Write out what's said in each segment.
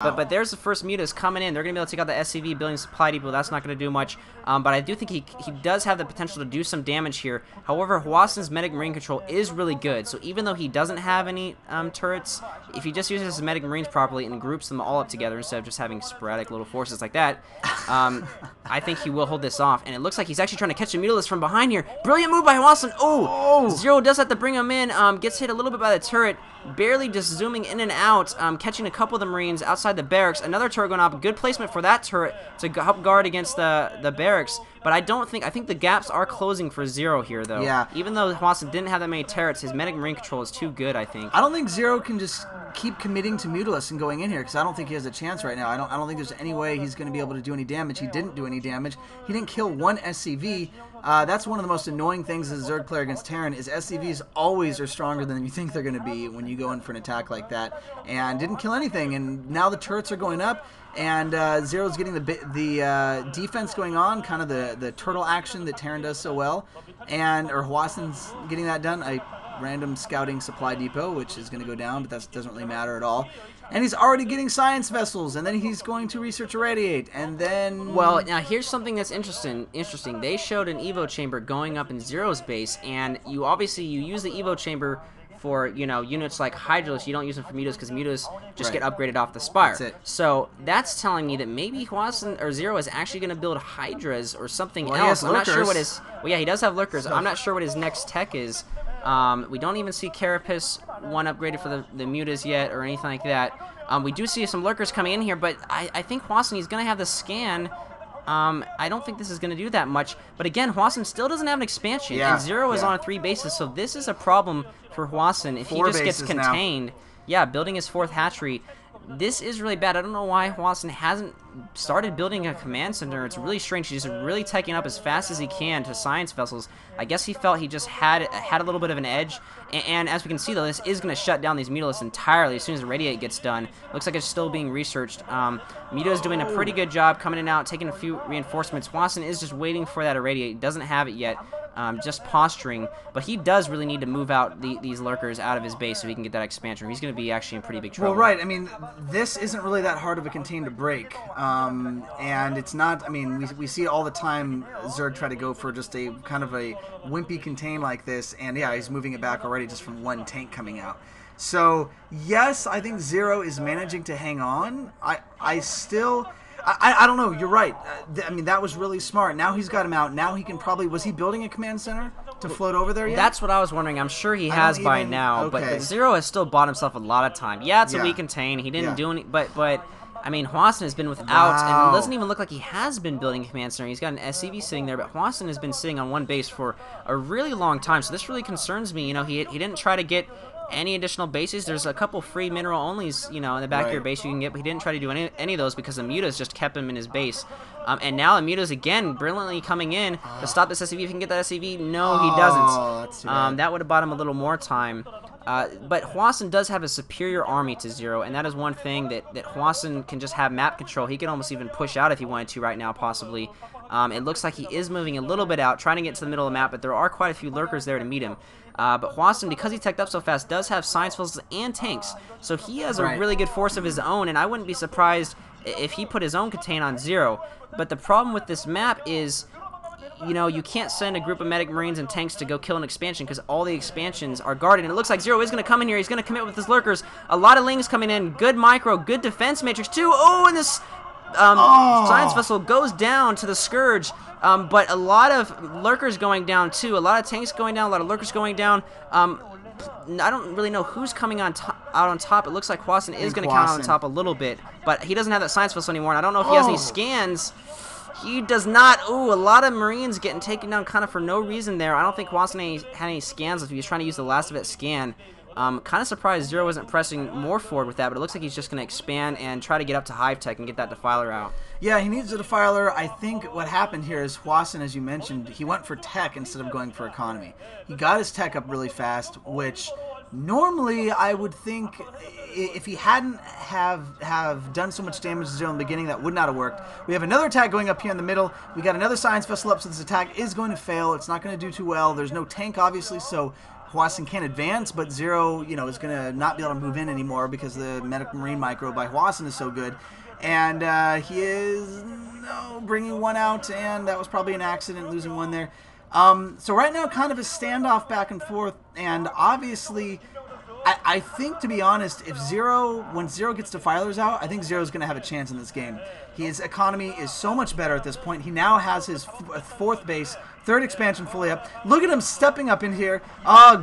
But there's the first mutas coming in. They're going to be able to take out the SCV, building supply depot. That's not going to do much. But I do think he does have the potential to do some damage here. However, Hwasin's medic marine control is really good. So even though he doesn't have any turrets, if he just uses his medic marines properly and groups them all up together instead of just having sporadic little forces like that, I think he will hold this off. And it looks like he's actually trying to catch the Mutalist from behind here. Brilliant move by Hwasin. Oh! ZerO does have to bring him in. Gets hit a little bit by the turret. Barely just zooming in and out, catching a couple of the Marines outside the barracks. Another turret going up. Good placement for that turret to help guard against the barracks. But I think the gaps are closing for ZerO here, though. Yeah. Even though Hwasin didn't have that many turrets, his medic marine control is too good, I think. I don't think ZerO can just keep committing to Mutalist and going in here, because I don't think he has a chance right now. I don't think there's any way he's going to be able to do any damage. He didn't do any damage. He didn't kill one SCV. That's one of the most annoying things as a Zerg player against Terran, is SCVs always are stronger than you think they're going to be when you go in for an attack like that. And didn't kill anything, and now the turrets are going up, and ZerO's getting the defense going on, kind of the turtle action that Terran does so well, or Hwasin's getting that done. A random scouting supply depot, which is going to go down, but that doesn't really matter at all. And he's already getting science vessels, and then he's going to research irradiate, and then... Well, now here's something that's interesting. They showed an Evo chamber going up in ZerO's base, and you use the Evo chamber for, units like Hydras. You don't use them for mutas because mutas just get upgraded off the Spire. That's it. So that's telling me that maybe Hwasin or ZerO is actually going to build Hydras or something else. He has I'm not sure what lurkers. Well, yeah, he does have lurkers. I'm not sure what his next tech is. We don't even see Carapace 1 upgraded for the mutas yet or anything like that. We do see some lurkers coming in here, but I think Hwasin, he's going to have the scan. I don't think this is going to do that much. But again, Hwasin still doesn't have an expansion, and ZerO is on 3 bases, so this is a problem for Hwasin if he just gets contained. Now. Yeah, building his 4th hatchery. This is really bad. I don't know why Hwasin hasn't started building a command center. It's really strange. He's just really taking up as fast as he can to science vessels. I guess he felt he just had a little bit of an edge. And as we can see, though, this is going to shut down these Mutalists entirely as soon as the Radiate gets done. Looks like it's still being researched. Muta is doing a pretty good job coming in and out, taking a few reinforcements. Hwasin is just waiting for that Irradiate. He doesn't have it yet. Just posturing, but he does really need to move out these lurkers out of his base so he can get that expansion. He's going to be actually in pretty big trouble. Well, right. I mean, this isn't really that hard of a contain to break, and it's not. I mean, we see all the time Zerg try to go for just a kind of a wimpy contain like this, and yeah, he's moving it back already just from one tank coming out. So yes, I think ZerO is managing to hang on. I don't know. You're right. I mean, that was really smart. Now he's got him out. Now he can probably... Was he building a command center to float over there yet? That's what I was wondering. I'm sure he has by now. Okay. But ZerO has still bought himself a lot of time. Yeah, it's a weak contain. He didn't do any... But I mean, Hwasin has been without... And it doesn't even look like he has been building a command center. He's got an SCV sitting there, but Hwasin has been sitting on one base for a really long time. So this really concerns me. He didn't try to get any additional bases. There's a couple free mineral onlys, in the back of your base you can get, but he didn't try to do any of those because the mutas just kept him in his base. And now the mutas again brilliantly coming in to stop this SCV. If he can get that SCV, no, he doesn't. That's too bad. That would have bought him a little more time. But Hwasin does have a superior army to ZerO, and that is one thing that Hwasin can just have map control. He can almost even push out if he wanted to right now, possibly. It looks like he is moving a little bit out, trying to get to the middle of the map, but there are quite a few lurkers there to meet him. But Hwasin, because he teched up so fast, does have science vessels and tanks. So he has a really good force of his own, and I wouldn't be surprised if he put his own contain on ZerO. But the problem with this map is, you can't send a group of medic marines and tanks to go kill an expansion because all the expansions are guarded. And it looks like ZerO is going to come in here. He's going to commit with his lurkers. A lot of lings coming in. Good micro, good defense matrix too. Oh, and this science vessel goes down to the Scourge. But a lot of lurkers going down too. A lot of tanks going down. A lot of lurkers going down. I don't really know who's coming out on top. It looks like Hwasin is going to count on top a little bit, but he doesn't have that science vessel anymore. And I don't know if he has any scans. He does not. Ooh, a lot of Marines getting taken down kind of for no reason there. I don't think Hwasin had any scans if he was trying to use the last of it scan. Kind of surprised ZerO wasn't pressing more forward with that, but it looks like he's just going to expand and try to get up to Hive Tech and get that Defiler out. Yeah, he needs a Defiler. I think what happened here is Hwasin, as you mentioned, he went for tech instead of going for economy. He got his tech up really fast, which normally I would think if he hadn't have done so much damage to ZerO in the beginning, that would not have worked. We have another attack going up here in the middle. We got another science vessel up, so this attack is going to fail. It's not going to do too well. There's no tank, obviously, so Hwasin can advance, but ZerO, is going to not be able to move in anymore because the Medic Marine micro by Hwasin is so good. And he is bringing one out, and that was probably an accident, losing one there. So right now, kind of a standoff back and forth, and obviously, I think, to be honest, when ZerO gets Defilers out, I think ZerO's going to have a chance in this game. His economy is so much better at this point. He now has his fourth base, third expansion fully up. Look at him stepping up in here.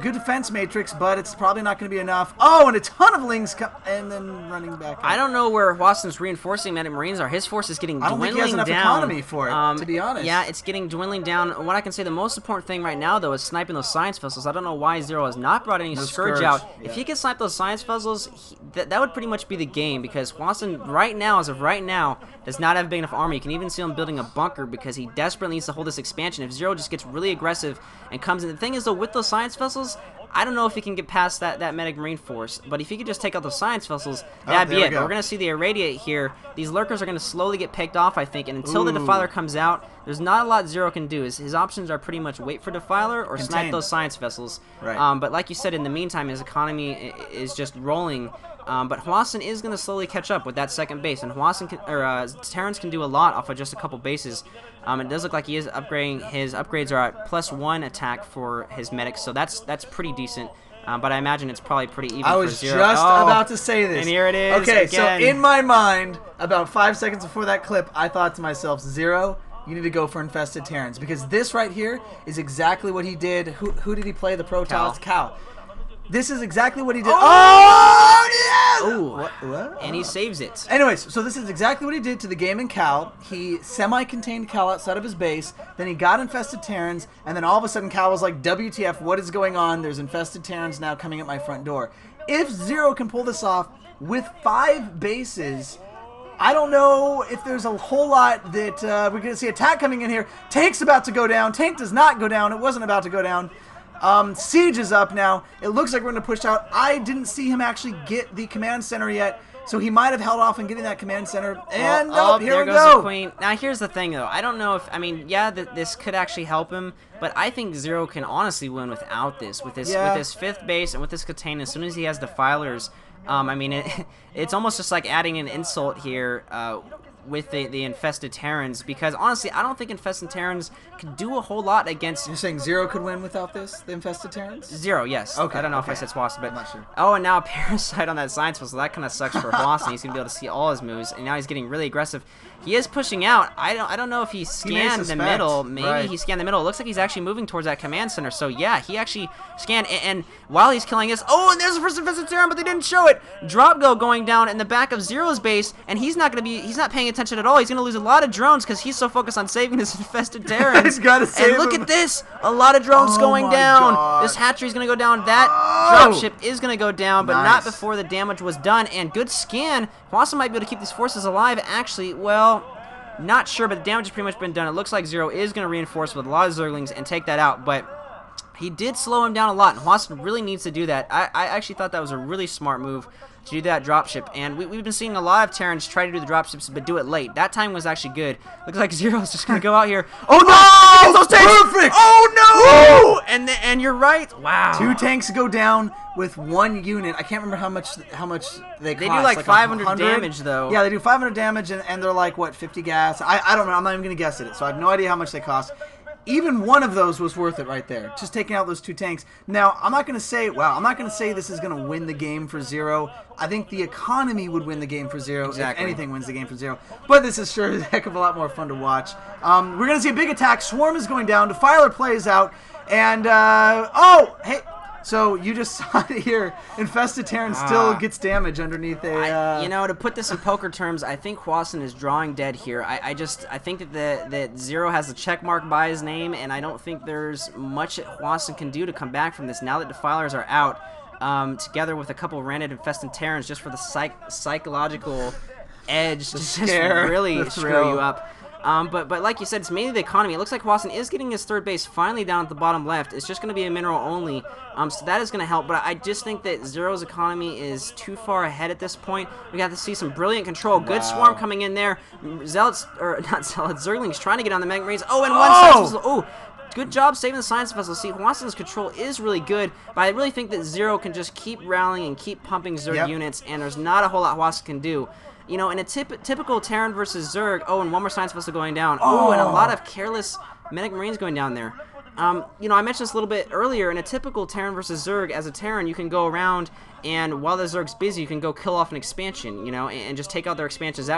Good defense matrix, but it's probably not going to be enough. Oh, and a ton of lings and then running back up. I don't know where Hwasin's reinforcing Medic Marines are. His force is getting dwindling down. I don't think he has enough economy for it, to be honest. Yeah, it's getting dwindling down. What I can say, the most important thing right now, though, is sniping those science vessels. I don't know why ZerO has not brought any Scourge out. Yeah. If he can snipe those science vessels, that would pretty much be the game, because Hwasin, right now, as of right now, does not have a big enough army. You can even see him building a bunker because he desperately needs to hold this expansion. If ZerO just gets really aggressive and comes in, the thing is, though, with those science vessels, I don't know if he can get past that Medic Marine force, but if he could just take out those science vessels, that'd be it. But we're going to see the Irradiate here. These Lurkers are going to slowly get picked off, I think, and until the Defiler comes out, there's not a lot ZerO can do. His options are pretty much wait for Defiler or snipe those science vessels. Right. But like you said, in the meantime, his economy is just rolling. But Hwasin is going to slowly catch up with that second base, and Terrans can do a lot off of just a couple bases. It does look like he is upgrading. His upgrades are at +1 attack for his medics, so that's pretty decent. But I imagine it's probably pretty even for ZerO. I was just about to say this. And here it is. Okay, again. So in my mind, about 5 seconds before that clip, I thought to myself, ZerO, you need to go for Infested Terrans, because this right here is exactly what he did. Who did he play? The Protoss? Cal. This is exactly what he did. Oh, yes! Ooh. What? And he saves it. Anyways, so this is exactly what he did to the game in Cal. He semi-contained Cal outside of his base, then he got Infested Terrans, and then all of a sudden Cal was like, WTF, what is going on? There's Infested Terrans now coming at my front door. If ZerO can pull this off with 5 bases, I don't know if there's a whole lot that we're going to see. Attack coming in here. Tank's about to go down. Tank does not go down. It wasn't about to go down. Siege is up now. It looks like we're going to push out. I didn't see him actually get the command center yet, so he might have held off on getting that command center. And here we go. The Queen. Now here's the thing, though. I don't know if this could actually help him, but I think ZerO can honestly win without this. With this 5th base and with this contain, as soon as he has Defilers, I mean it's almost just like adding an insult here. With the Infested Terrans, because honestly, I don't think Infested Terrans can do a whole lot against. You're saying ZerO could win without this, the Infested Terrans? ZerO, yes. Okay. I don't know if I said Hwasin, but I'm not sure. Oh, and now a Parasite on that Science Vessel. That kind of sucks for Hwasin. He's gonna be able to see all his moves, and now he's getting really aggressive. He is pushing out. I don't know if he scanned the middle. Maybe he scanned the middle. It looks like he's actually moving towards that command center. So yeah, he actually scanned. And while he's killing this, oh, and there's the first Infested Terran, but they didn't show it. Drop go going down in the back of ZerO's base, and he's not paying attention at all. He's gonna lose a lot of drones because he's so focused on saving this Infested Terran. He's gotta save And look at this, a lot of drones going down. God. This hatchery's gonna go down. That dropship is gonna go down, but not before the damage was done. And good scan. Hwasin might be able to keep these forces alive. Actually, well, not sure, but the damage has pretty much been done. It looks like ZerO is gonna reinforce with a lot of Zerglings and take that out, but he did slow him down a lot, and Hwasin really needs to do that. I actually thought that was a really smart move to do that dropship, and we've been seeing a lot of Terrans try to do the dropships, but do it late. That time was actually good. Looks like ZerO's just going to go out here. Oh, no! Those tanks! Perfect! Oh, no! And you're right. Wow. 2 tanks go down with 1 unit. I can't remember how much they cost. They do like 500 damage, though. Yeah, they do 500 damage, and they're like, what, 50 gas? I don't know. I'm not even going to guess at it, so I have no idea how much they cost. Even one of those was worth it right there, just taking out those 2 tanks. Now, I'm not going to say this is going to win the game for ZerO. I think the economy would win the game for ZerO if anything wins the game for ZerO. But this is sure a heck of a lot more fun to watch. We're going to see a big attack. Swarm is going down. Defiler plays out. And, oh, hey. So you just saw it here. Infested Terran still gets damage underneath a. You know, to put this in poker terms, I think Hwasin is drawing dead here. I think that ZerO has a check mark by his name, and I don't think there's much that Hwasin can do to come back from this. Now that Defilers are out, together with a couple of random Infested Terrans, just for the psychological edge to just really screw you up. But like you said, it's mainly the economy. It looks like Hwasin is getting his 3rd base finally down at the bottom left. It's just going to be a mineral only, so that is going to help. But I just think that ZerO's economy is too far ahead at this point. We got to see some brilliant control. Good swarm coming in there. Zealots, or not Zealots, Zerglings trying to get on the Mega Marines. Oh, and one good job saving the Science Vessel. See, Hwasin's control is really good, but I really think that ZerO can just keep rallying and keep pumping Zerg units, and there's not a whole lot Hwasin can do. You know, in a typical Terran versus Zerg, oh, and one more Science Vessel going down. Oh, and a lot of careless Medic Marines going down there. You know, I mentioned this a little bit earlier. In a typical Terran versus Zerg, as a Terran, you can go around, and while the Zerg's busy, you can go kill off an expansion, you know, and just take out their expansions